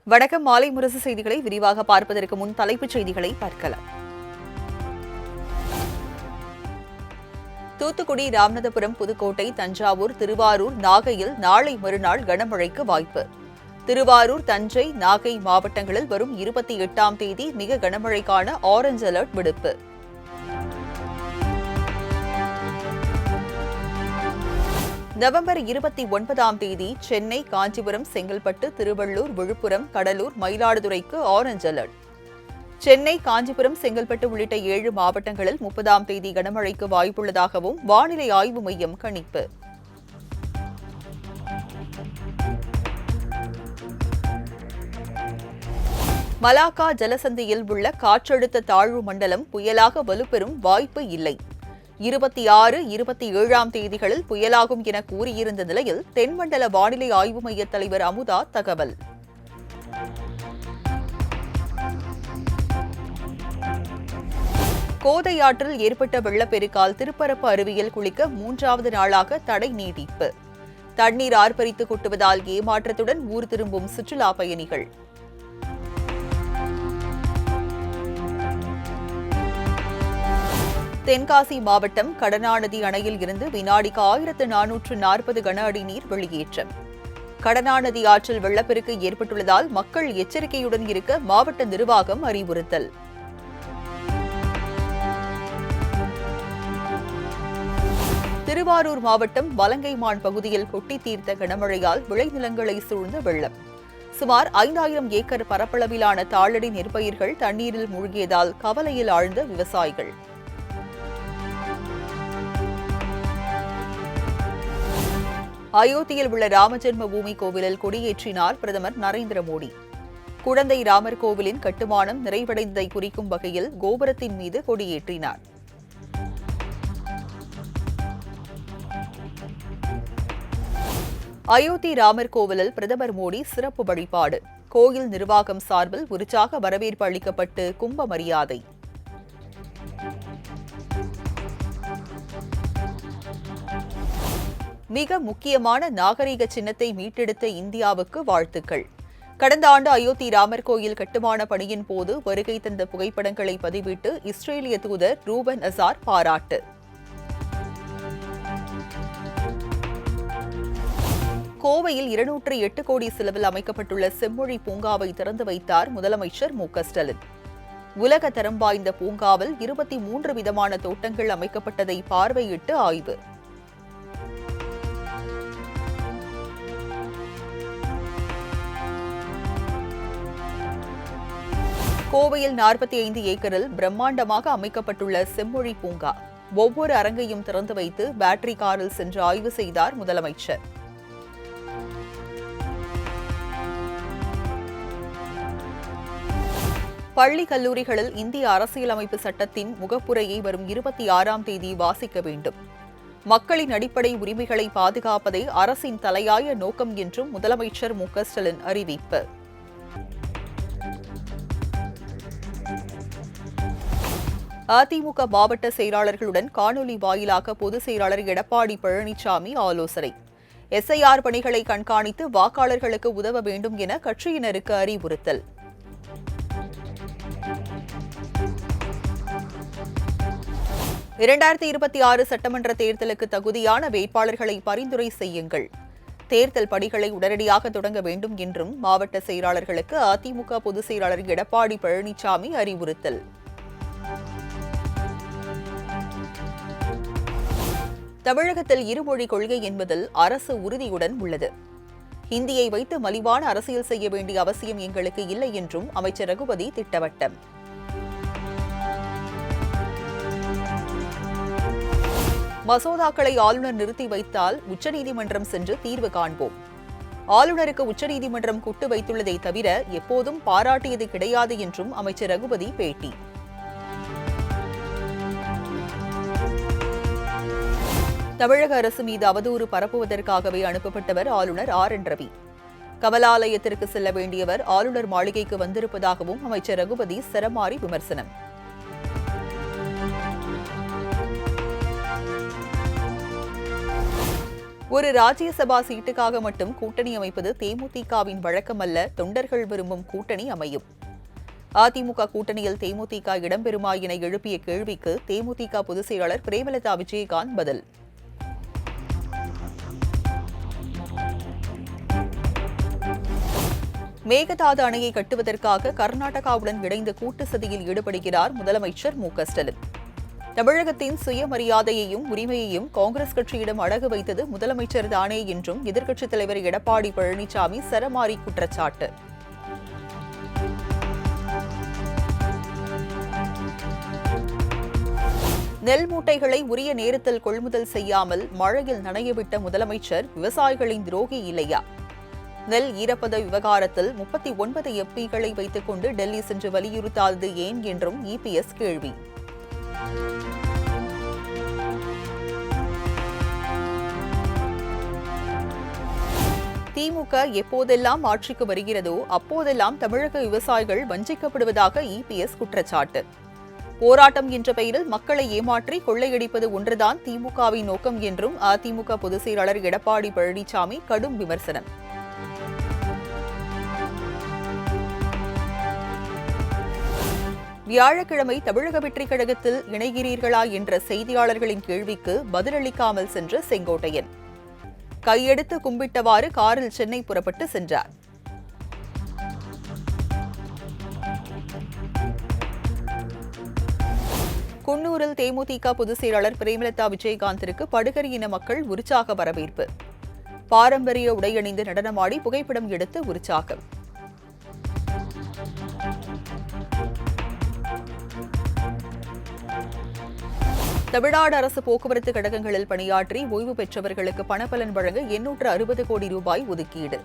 வணக்கம். மாலை முரசு செய்திகளை விரிவாக பார்ப்பதற்கு முன் தலைப்புச் செய்திகளை பார்க்கலாம். தூத்துக்குடி, ராமநாதபுரம், புதுக்கோட்டை, தஞ்சாவூர், திருவாரூர், நாகையில் நாளை மறுநாள் கனமழைக்கு வாய்ப்பு. திருவாரூர், தஞ்சை, நாகை மாவட்டங்களில் வரும் 28ஆம் தேதி மிக கனமழைக்கான ஆரஞ்ச் அலர்ட் விடுப்பு. நவம்பர் 29ஆம் தேதி சென்னை, காஞ்சிபுரம், செங்கல்பட்டு, திருவள்ளூர், விழுப்புரம், கடலூர், மயிலாடுதுறைக்கு ஆரஞ்ச் அலர்ட். சென்னை, காஞ்சிபுரம், செங்கல்பட்டு உள்ளிட்ட 7 மாவட்டங்களில் 30ஆம் தேதி கனமழைக்கு வாய்ப்புள்ளதாகவும் வானிலை ஆய்வு மையம் கணிப்பு. மலாக்கா ஜலசந்தியில் உள்ள காற்றழுத்த தாழ்வு மண்டலம் புயலாக வலுப்பெறும் வாய்ப்பு இல்லை. 26, 27ஆம் தேதிகளில் புயலாகும் என கூறியிருந்த நிலையில் தென்மண்டல வானிலை ஆய்வு மைய தலைவர் அமுதா தகவல். கோதை ஆற்றில் ஏற்பட்ட வெள்ளப்பெருக்கால் திருப்பரப்பு அருவியில் குளிக்க 3வது நாளாக தடை நீட்டிப்பு. தண்ணீர் ஆர்ப்பரித்து கொட்டுவதால் ஏமாற்றத்துடன் ஊர் திரும்பும் சுற்றுலா பயணிகள். தென்காசி மாவட்டம் கடனாநதி அணையில் இருந்து வினாடிக்கு 1440 கன அடி நீர் வெளியேற்றம். கடனாநதி ஆற்றில் வெள்ளப்பெருக்கு ஏற்பட்டுள்ளதால் மக்கள் எச்சரிக்கையுடன் இருக்க மாவட்ட நிர்வாகம் அறிவுறுத்தல். திருவாரூர் மாவட்டம் வலங்கைமான் பகுதியில் கொட்டி தீர்த்த கனமழையால் விளைநிலங்களை சூழ்ந்த வெள்ளம். சுமார் 5000 ஏக்கர் பரப்பளவிலான தாளடி நெற்பயிர்கள் தண்ணீரில் மூழ்கியதால் கவலையில் ஆழ்ந்த விவசாயிகள். அயோத்தியில் உள்ள ராமஜென்ம பூமி கோவிலில் கொடியேற்றினார் பிரதமர் நரேந்திர மோடி. குழந்தை ராமர் கோவிலின் கட்டுமானம் நிறைவடைந்ததை குறிக்கும் வகையில் கோபுரத்தின் மீது கொடியேற்றினார். அயோத்தி ராமர் கோவிலில் பிரதமர் மோடி சிறப்பு வழிபாடு. கோயில் நிர்வாகம் சார்பில் உற்சாக வரவேற்பு அளிக்கப்பட்டு கும்ப மரியாதை. மிக முக்கியமான நாகரிக சின்னத்தை மீட்டெடுத்த இந்தியாவுக்கு வாழ்த்துக்கள். கடந்த ஆண்டு அயோத்தி ராமர் கோயில் கட்டுமான பணியின் போது வருகை தந்த புகைப்படங்களை பதிவிட்டு இஸ்ரேலிய தூதர் ரூபன் அசார் பாராட்டு. கோவையில் 208 கோடி செலவில் அமைக்கப்பட்டுள்ள செம்மொழி பூங்காவை திறந்து வைத்தார் முதலமைச்சர் மு.க.ஸ்டாலின். உலக தரம் வாய்ந்த பூங்காவில் 23 விதமான தோட்டங்கள் அமைக்கப்பட்டதை பார்வையிட்டு ஆய்வு. கோவையில் 45 ஏக்கரில் பிரம்மாண்டமாக அமைக்கப்பட்டுள்ள செம்மொழி பூங்கா. ஒவ்வொரு அரங்கையும் திறந்து வைத்து பேட்டரி காரில் சென்று ஆய்வு செய்தார் முதலமைச்சர். பள்ளி கல்லூரிகளில் இந்திய அரசியலமைப்பு சட்டத்தின் முகப்புரையை வரும் 26ஆம் தேதி வாசிக்க வேண்டும். மக்களின் அடிப்படை உரிமைகளை பாதுகாப்பதே அரசின் தலையாய நோக்கம் என்றும் முதலமைச்சர் மு.க.ஸ்டாலின் அறிவிப்பு. அதிமுக மாவட்ட செயலாளர்களுடன் காணொலி வாயிலாக பொதுச் செயலாளர் எடப்பாடி பழனிசாமி ஆலோசனை. எஸ்ஐஆர் பணிகளை கண்காணித்து வாக்காளர்களுக்கு உதவ வேண்டும் என கட்சியினருக்கு அறிவுறுத்தல். (2026) சட்டமன்ற தேர்தலுக்கு தகுதியான வேட்பாளர்களை பரிந்துரை செய்யுங்கள். தேர்தல் பணிகளை உடனடியாக தொடங்க வேண்டும் என்றும் மாவட்ட செயலாளர்களுக்கு அதிமுக பொதுச் செயலாளர் எடப்பாடி பழனிசாமி அறிவுறுத்தல். தமிழகத்தில் இருமொழி கொள்கை என்பதில் அரசு உறுதியுடன் உள்ளது. ஹிந்தியை வைத்து மலிவான அரசியல் செய்ய வேண்டிய அவசியம் எங்களுக்கு இல்லை என்றும் அமைச்சர் ரகுபதி திட்டவட்டம். மசோதாக்களை ஆளுநர் நிறுத்தி வைத்தால் உச்சநீதிமன்றம் சென்று தீர்வு காண்போம். ஆளுநருக்கு உச்சநீதிமன்றம் குட்டு வைத்துள்ளதை தவிர எப்போதும் பாராட்டியது கிடையாது என்றும் அமைச்சர் ரகுபதி பேட்டி. தமிழக அரசு மீது அவதூறு பரப்புவதற்காகவே அனுப்பப்பட்டவர் ஆளுநர் ஆர்.என். ரவி. கமலாலயத்திற்கு செல்ல வேண்டியவர் ஆளுநர் மாளிகைக்கு வந்திருப்பதாகவும் அமைச்சர் ரகுபதி சரமாரி விமர்சனம். ஒரு ராஜ்யசபா சீட்டுக்காக மட்டும் கூட்டணி அமைப்பது தேமுதிகவின் வழக்கமல்ல, தொண்டர்கள் விரும்பும் கூட்டணி அமையும். அதிமுக கூட்டணியில் தேமுதிக இடம்பெறுமா என எழுப்பிய கேள்விக்கு தேமுதிக பொதுச் செயலாளர் பிரேமலதா விஜயகாந்த் பதில். மேகதாது அணையை கட்டுவதற்காக கர்நாடகாவுடன் இணைந்து கூட்டு சதியில் ஈடுபடுகிறார் முதலமைச்சர் மு.க.ஸ்டாலின். தமிழகத்தின் சுயமரியாதையையும் உரிமையையும் காங்கிரஸ் கட்சியிடம் அடகு வைத்தது முதலமைச்சர் தானே என்றும் எதிர்க்கட்சித் தலைவர் எடப்பாடி பழனிசாமி சரமாரி குற்றச்சாட்டு. நெல் மூட்டைகளை உரிய நேரத்தில் கொள்முதல் செய்யாமல் மழையில் நனையவிட்ட முதலமைச்சர் விவசாயிகளின் துரோகி இல்லையா? நெல் ஈரப்பத விவகாரத்தில் 39 எம்பிகளை வைத்துக் கொண்டு டெல்லி சென்று வலியுறுத்தாதது ஏன் என்றும் இபிஎஸ் கேள்வி. திமுக எப்போதெல்லாம் ஆட்சிக்கு வருகிறதோ அப்போதெல்லாம் தமிழக விவசாயிகள் வஞ்சிக்கப்படுவதாக இபிஎஸ் குற்றச்சாட்டு. போராட்டம் என்ற பெயரில் மக்களை ஏமாற்றி கொள்ளையடிப்பது ஒன்றுதான் திமுகவின் நோக்கம் என்றும் அதிமுக பொதுச் செயலாளர் எடப்பாடி பழனிசாமி கடும் விமர்சனம். வியாழக்கிழமை தமிழக வெற்றிக் கழகத்தில் இணைகிறீர்களா என்ற செய்தியாளர்களின் கேள்விக்கு பதிலளிக்காமல் சென்ற செங்கோட்டையன் கையெடுத்து கும்பிட்டவாறு காரில் சென்னை புறப்பட்டு சென்றார். குன்னூரில் தேமுதிக பொதுச் செயலாளர் பிரேமலதா விஜயகாந்திற்கு படுகர் இன மக்கள் உற்சாக வரவேற்பு. பாரம்பரிய உடையணிந்து நடனமாடி புகைப்படம் எடுத்து உற்சாகம். தமிழ்நாடு அரசு போக்குவரத்து கழகங்களில் பணியாற்றி ஓய்வு பெற்றவர்களுக்கு பணப்பலன் வழங்க 860 கோடி ரூபாய் ஒதுக்கீடு.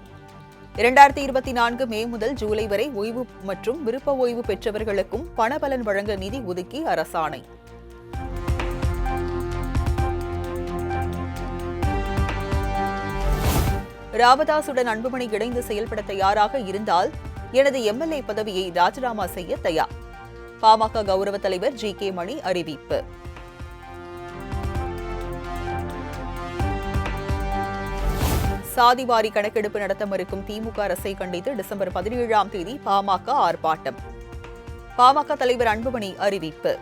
2024 மே முதல் ஜூலை வரை ஓய்வு மற்றும் விருப்ப ஓய்வு பெற்றவர்களுக்கும் பணப்பலன் வழங்க நிதி ஒதுக்கி அரசாணை. ராமதாசுடன் அன்புமணி இணைந்து செயல்பட தயாராக இருந்தால் எனது எம்எல்ஏ பதவியை ராஜினாமா செய்ய தயார். பாமக கௌரவ தலைவர் ஜி.கே. மணி அறிவிப்பு. சாதிவாரி கணக்கெடுப்பு நடத்த மறுக்கும் திமுக அரசை கண்டித்து டிசம்பர் 17ஆம் தேதி பாமக ஆர்ப்பாட்டம். பாமக தலைவர் அன்புமணி அறிவிப்பு.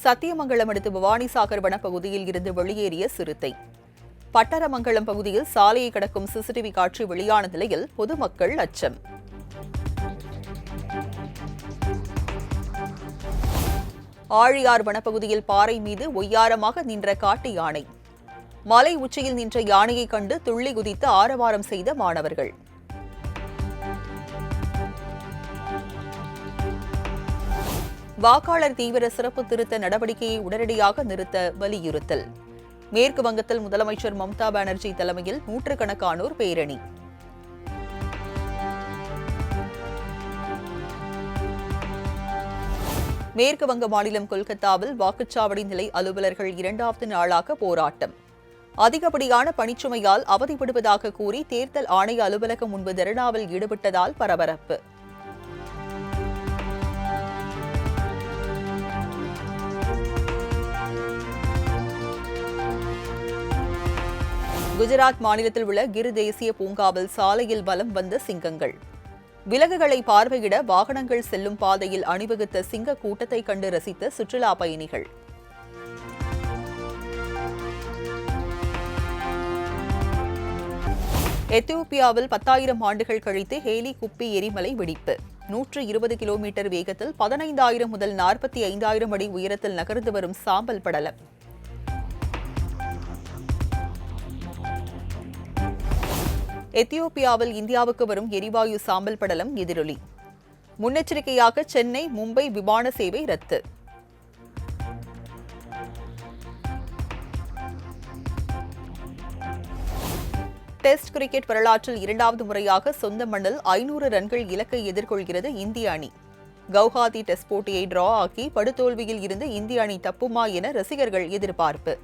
சத்தியமங்கலம் அடுத்து பவானிசாகர் வனப்பகுதியில் இருந்து வெளியேறிய சிறுத்தை. பட்டரமங்கலம் பகுதியில் சாலையை கடக்கும் சிசிடிவி காட்சி வெளியான நிலையில் பொதுமக்கள் அச்சம். ஆழியார் வனப்பகுதியில் பாறை மீது ஒய்யாரமாக நின்ற காட்டு யானை. மலை உச்சியில் நின்ற யானையை கண்டு துள்ளி குதித்து ஆரவாரம் செய்த மாணவர்கள். வாக்காளர் தீவிர சிறப்பு திருத்த நடவடிக்கையை உடனடியாக நிறுத்த வலியுறுத்தல். மேற்கு வங்கத்தில் முதலமைச்சர் மம்தா பானர்ஜி தலைமையில் நூற்றுக்கணக்கானோர் பேரணி. மேற்கு வங்க மாநிலம் கொல்கத்தாவில் வாக்குச்சாவடி நிலை அலுவலர்கள் 2வது நாளாக போராட்டம். அதிகப்படியான பணிச்சுமையால் அவதிப்படுவதாக கூறி தேர்தல் ஆணைய அலுவலகம் முன்பு தர்ணாவில் ஈடுபட்டதால் பரபரப்பு. குஜராத் மாநிலத்தில் உள்ள கிர் தேசிய பூங்காவில் சாலையில் வலம் வந்த சிங்கங்கள். விலங்குகளை பார்வையிட வாகனங்கள் செல்லும் பாதையில் அணிவகுத்த சிங்க கூட்டத்தை கண்டு ரசித்த சுற்றுலா பயணிகள். எத்தியோப்பியாவில் 10,000 ஆண்டுகள் கழித்து ஹேலி குப்பி எரிமலை வெடிப்பு. 120 கிலோமீட்டர் வேகத்தில் 15,000 முதல் 45,000 அடி உயரத்தில் நகர்ந்து வரும் சாம்பல் படலம். எத்தியோப்பியாவில் இந்தியாவுக்கு வரும் எரிவாயு சாம்பல் படலம் எதிரொலி. முன்னெச்சரிக்கையாக சென்னை மும்பை விமான சேவை ரத்து. டெஸ்ட் கிரிக்கெட் வரலாற்றில் 2வது முறையாக சொந்த மண்ணில் 500 ரன்கள் இலக்கை எதிர்கொள்கிறது இந்திய அணி. கவுஹாத்தி டெஸ்ட் போட்டியை டிரா ஆக்கி படுதோல்வியில் இருந்து இந்திய அணி தப்புமா என ரசிகர்கள் எதிர்பார்ப்பு.